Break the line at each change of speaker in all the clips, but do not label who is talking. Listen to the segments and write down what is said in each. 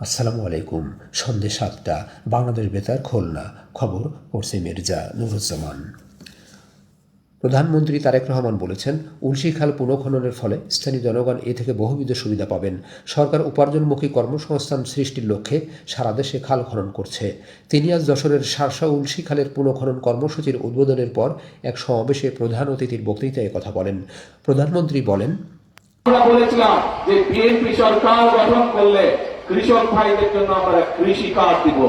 আসসালামু আলাইকুম। সন্ধ্যে ৭টা, বাংলাদেশ বেতার, খুলনা। খবর পড়ছে মির্জা নুরুজ্জামান। প্রধানমন্ত্রী তারেক রহমান বলেছেন, উলশি খাল পুনঃখননের ফলে স্থানীয় জনগণ এ থেকে বহুবিধ সুবিধা পাবেন। সরকার উপার্জনমুখী কর্মসংস্থান সৃষ্টির লক্ষ্যে সারা দেশে খাল খনন করছে। তিনি আজ যশোরের শার্শা উলশি খালের পুনঃখনন কর্মসূচির উদ্বোধনের পর এক সমাবেশে প্রধান অতিথির বক্তৃতায় কথা বলেন। প্রধানমন্ত্রী বলেন,
আমরা বলেছিলাম যে বিএনপি সরকার গঠন করলে কৃষক ভাইদের জন্য আমরা কৃষি কার্ড দিব।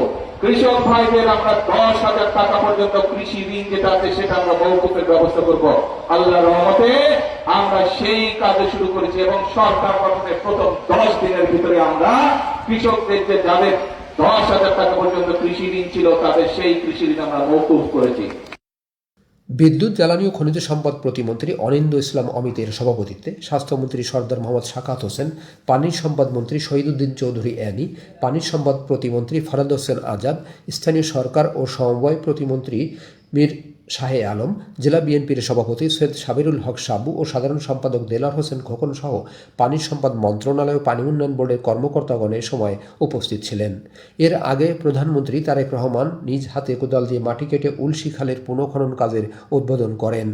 কৃষক ভাইদের আমরা 10,000 টাকা পর্যন্ত কৃষি ঋণ যেটা আছে সেটা আমরা মওকুফের ব্যবস্থা করব। আল্লাহর রহমতে আমরা সেই কাজ শুরু করেছি এবং সরকার গঠনের প্রথম 10 দিনের ভিতরে আমরা কৃষকদের যে যাদের 10,000 টাকা পর্যন্ত কৃষি ঋণ ছিল তাদের সেই কৃষি ঋণ আমরা মওকুফ করেছি।
বিদ্যুৎ, জ্বালানি ও খনিজ সম্পদ প্রতিমন্ত্রী অনিন্দ্য ইসলাম অমিতের সভাপতিত্বে স্বাস্থ্যমন্ত্রী সরদার মোহাম্মদ সাখাত হোসেন, পানি সম্পদ মন্ত্রী শহীদুদ্দিন চৌধুরী অ্যানি, পানি সম্পদ প্রতিমন্ত্রী ফরাদ হোসেন আজাদ, স্থানীয় সরকার ও সমবায় প্রতিমন্ত্রী মীর শাহে আলম, জেলা বিএনপির সভাপতি সৈয়দ সাবিরুল হক সাবু ও সাধারণ সম্পাদক দেলার হোসেন খোকন সহ পানি সম্পদ মন্ত্রণালয় ও পানি উন্নয়ন বোর্ডের কর্মকর্তাগণ এ সময় উপস্থিত ছিলেন। এর আগে প্রধানমন্ত্রী তারেক রহমান নিজ হাতে কোদাল দিয়ে মাটি কেটে উলশি খালের পুনঃখনন কাজের উদ্বোধন করেন।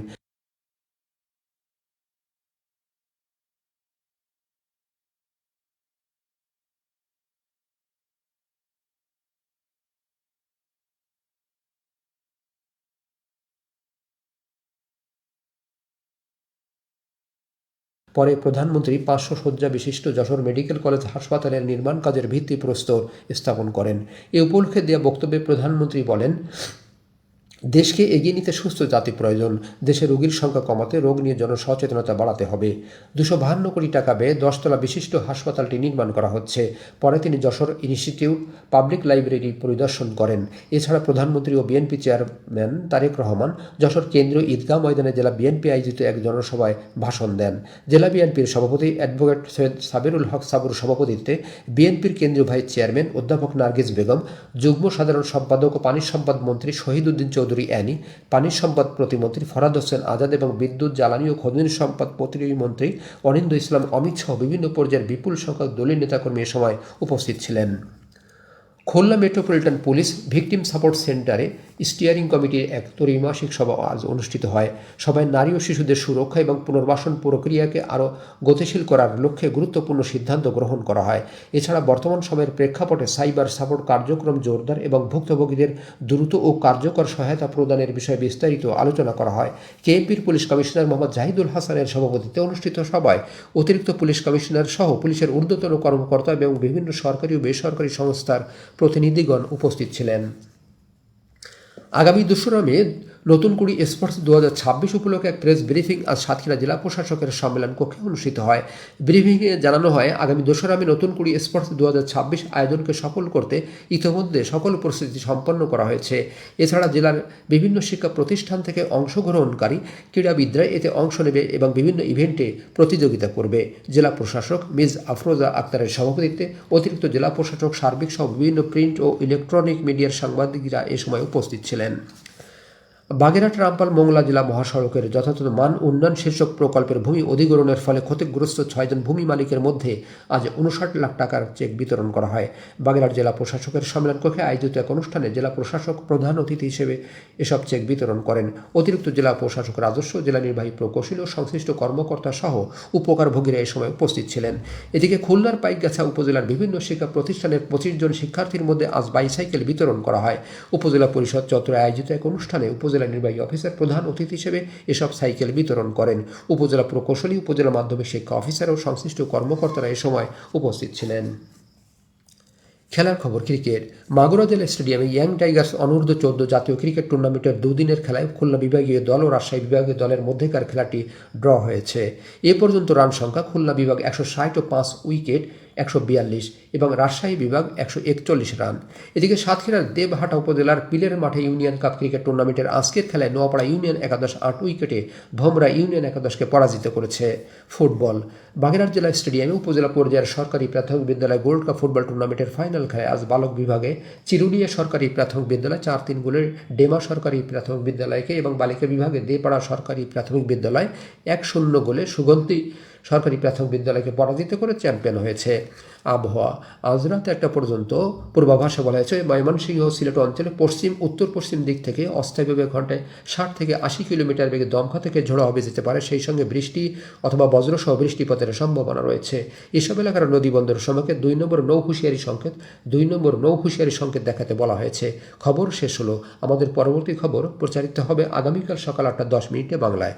পরে প্রধানমন্ত্রী 500 শয্যা বিশিষ্ট যশোর মেডিকেল কলেজ হাসপাতালের নির্মাণ কাজের ভিত্তিপ্রস্তর স্থাপন করেন। এ উপলক্ষে দেয়া বক্তব্যে প্রধানমন্ত্রী বলেন, দেশকে এগিয়ে নিতে সুস্থ জাতি প্রয়োজন। দেশে রোগীর সংখ্যা কমাতে রোগ নিয়ে জনসচেতনতা বাড়াতে হবে। 252 কোটি টাকা ব্যয়ে 10তলা বিশিষ্ট হাসপাতালটি নির্মাণ করা হচ্ছে। পরে তিনি যশোর ইনস্টিটিউট পাবলিক লাইব্রেরি পরিদর্শন করেন। এছাড়া প্রধানমন্ত্রী ও বিএনপি চেয়ারম্যান তারেক রহমান যশোর কেন্দ্রীয় ঈদগাহ ময়দানে জেলা বিএনপি আয়োজিত এক জনসভায় ভাষণ দেন। জেলা বিএনপির সভাপতি অ্যাডভোকেট সৈয়দ সাবিরুল হক সাবুর সভাপতিত্বে বিএনপির কেন্দ্রীয় ভাইস চেয়ারম্যান অধ্যাপক নার্গিস বেগম, যুগ্ম সাধারণ সম্পাদক ও পানি সম্পদ মন্ত্রী শহীদুদ্দিন চৌধুরী অ্যানি, পানি সম্পদ প্রতিমন্ত্রী ফরাদ হোসেন আজাদ এবং বিদ্যুৎ, জ্বালানি ও খনিজ সম্পদ প্রতিমন্ত্রী অনিন্দ্য ইসলাম অমিত সহ বিভিন্ন পর্যায়ের বিপুল সংখ্যক দলীয় নেতাকর্মী এ সময় উপস্থিত ছিলেন। Khulna metropolitan police victim support সেন্টারে স্টিয়ারিং কমিটির এক ত্রৈমাসিক সভা আজ অনুষ্ঠিত হয়। সভায় নারী ও শিশুদের সুরক্ষা এবং পুনর্বাসন প্রক্রিয়াকে আরও গতিশীল করার লক্ষ্যে গুরুত্বপূর্ণ সিদ্ধান্ত গ্রহণ করা হয়। এছাড়া বর্তমান সময়ের প্রেক্ষাপটে সাইবার সাপোর্ট কার্যক্রম জোরদার এবং ভুক্তভোগীদের দ্রুত ও কার্যকর সহায়তা প্রদানের বিষয়ে বিস্তারিত আলোচনা করা হয়। কেএমপির পুলিশ কমিশনার মোহাম্মদ জাহিদুল হাসানের সভাপতিত্বে অনুষ্ঠিত সভায় অতিরিক্ত পুলিশ কমিশনার সহ পুলিশের ঊর্ধ্বতন কর্মকর্তা এবং বিভিন্ন সরকারি ও বেসরকারি সংস্থার প্রতিনিধিগণ উপস্থিত ছিলেন। আগামী 2রা মে নতুন কুড়ি স্পোর্টস 2026 উপলক্ষে এক প্রেস ব্রিফিং আজ সাতক্ষীরা জেলা প্রশাসকের সম্মেলন কক্ষে অনুষ্ঠিত হয়। ব্রিফিংয়ে জানানো হয়, আগামী 2রা মে নতুন কুড়ি স্পোর্টস 2026 আয়োজনকে সফল করতে ইতিমধ্যে সকল প্রস্তুতি সম্পন্ন করা হয়েছে। এছাড়া জেলার বিভিন্ন শিক্ষা প্রতিষ্ঠান থেকে অংশগ্রহণকারী ক্রীড়াবিদরা এতে অংশ নেবে এবং বিভিন্ন ইভেন্টে প্রতিযোগিতা করবে। জেলা প্রশাসক মিস আফরোজা আক্তারের সভাপতিত্বে অতিরিক্ত জেলা প্রশাসক সার্বিক সহ বিভিন্ন প্রিন্ট ও ইলেকট্রনিক মিডিয়ার সাংবাদিকরা এ সময় উপস্থিত ছিলেন। বাগেরহাট রামপাল মোংলা জেলা মহাসড়কের যথাযথ মান উন্নয়ন শীর্ষক প্রকল্পের ভূমি অধিগ্রহণের ফলে ক্ষতিগ্রস্ত 6 জন ভূমি মালিকের মধ্যে আজ 59 লাখ টাকার চেক বিতরণ করা হয়। বাগেরহাট জেলা প্রশাসকের সম্মেলন কক্ষে আয়োজিত এক অনুষ্ঠানে জেলা প্রশাসক প্রধান অতিথি হিসেবে এসব চেক বিতরণ করেন। অতিরিক্ত জেলা প্রশাসক রাজস্ব, জেলা নির্বাহী প্রকৌশলী ও সংশ্লিষ্ট কর্মকর্তা সহ উপকারভোগীরা এ সময় উপস্থিত ছিলেন। এদিকে খুলনার পাইকগাছা উপজেলার বিভিন্ন শিক্ষা প্রতিষ্ঠানের 25 জন শিক্ষার্থীর মধ্যে আজ বাইসাইকেল বিতরণ করা হয়। উপজেলা পরিষদ চত্বরে আয়োজিত এক অনুষ্ঠানে উপজেলা নির্বাহী অফিসার প্রধান অতিথি হিসেবে এসব সাইকেল বিতরণ করেন। উপজেলা প্রকৌশলী, উপজেলা মাধ্যমিক শিক্ষা অফিসার ও সংশ্লিষ্ট কর্মকর্তারা এ সময় উপস্থিত ছিলেন। খেলার খবর, ক্রিকেট। মাগুরা জেলা স্টেডিয়ামে ইয়াং টাইগার্স অনূর্ধ্ব 14 জাতীয় ক্রিকেট টুর্নামেন্টের 2 দিনের খেলায় খুলনা বিভাগীয় দল ও রাজশাহী বিভাগীয় দলের মধ্যেকার খেলাটি ড্র হয়েছে। এ পর্যন্ত রান সংখ্যা খুলনা বিভাগ 160 ও 5 উইকেট 142 এবং রাজশাহী বিভাগ 141 রান। এদিকে সাতক্ষীরার দেবহাটা উপজেলার পিলের মাঠে ইউনিয়ন কাপ ক্রিকেট টুর্নামেন্টের আজকের খেলায় নোয়াপাড়া ইউনিয়ন একাদশ 8 উইকেটে ভোমরা ইউনিয়ন একাদশকে পরাজিত করেছে। ফুটবল। বাগেরহাট জেলা স্টেডিয়ামে উপজেলা পর্যায়ের সরকারি প্রাথমিক বিদ্যালয় গোল্ড কাপ ফুটবল টুর্নামেন্টের ফাইনাল খেলায় আজ বালক বিভাগে চিরুলিয়া সরকারি প্রাথমিক বিদ্যালয় 4-3 গোলে ডেমা সরকারি প্রাথমিক বিদ্যালয়কে এবং বালিকা বিভাগে দেপাড়া সরকারি প্রাথমিক বিদ্যালয় 1-0 গোলে সুগন্ধি সরকারি প্রাথমিক বিদ্যালয়কে পরাজিত করে চ্যাম্পিয়ন হয়েছে। আবহাওয়া আজ রাত 1টা পর্যন্ত পূর্বাভাসে বলা হয়েছে ময়মনসিংহ ও সিলেট অঞ্চলে পশ্চিম উত্তর পশ্চিম দিক থেকে অস্থায়ীভাবে ঘন্টায় 60 থেকে 80 কিলোমিটার বেগে দমকা থেকে ঝোড়ো হাওয়া যেতে পারে, সেই সঙ্গে বৃষ্টি অথবা বজ্রসহ বৃষ্টিপাতের সম্ভাবনা রয়েছে। এসব এলাকার নদী বন্দরের সময়কে 2 নম্বর নৌ হুঁশিয়ারি সংকেত দেখাতে বলা হয়েছে। খবর শেষ হলো। আমাদের পরবর্তী খবর প্রচারিত হবে আগামীকাল সকাল 8টা 10 মিনিটে বাংলায়।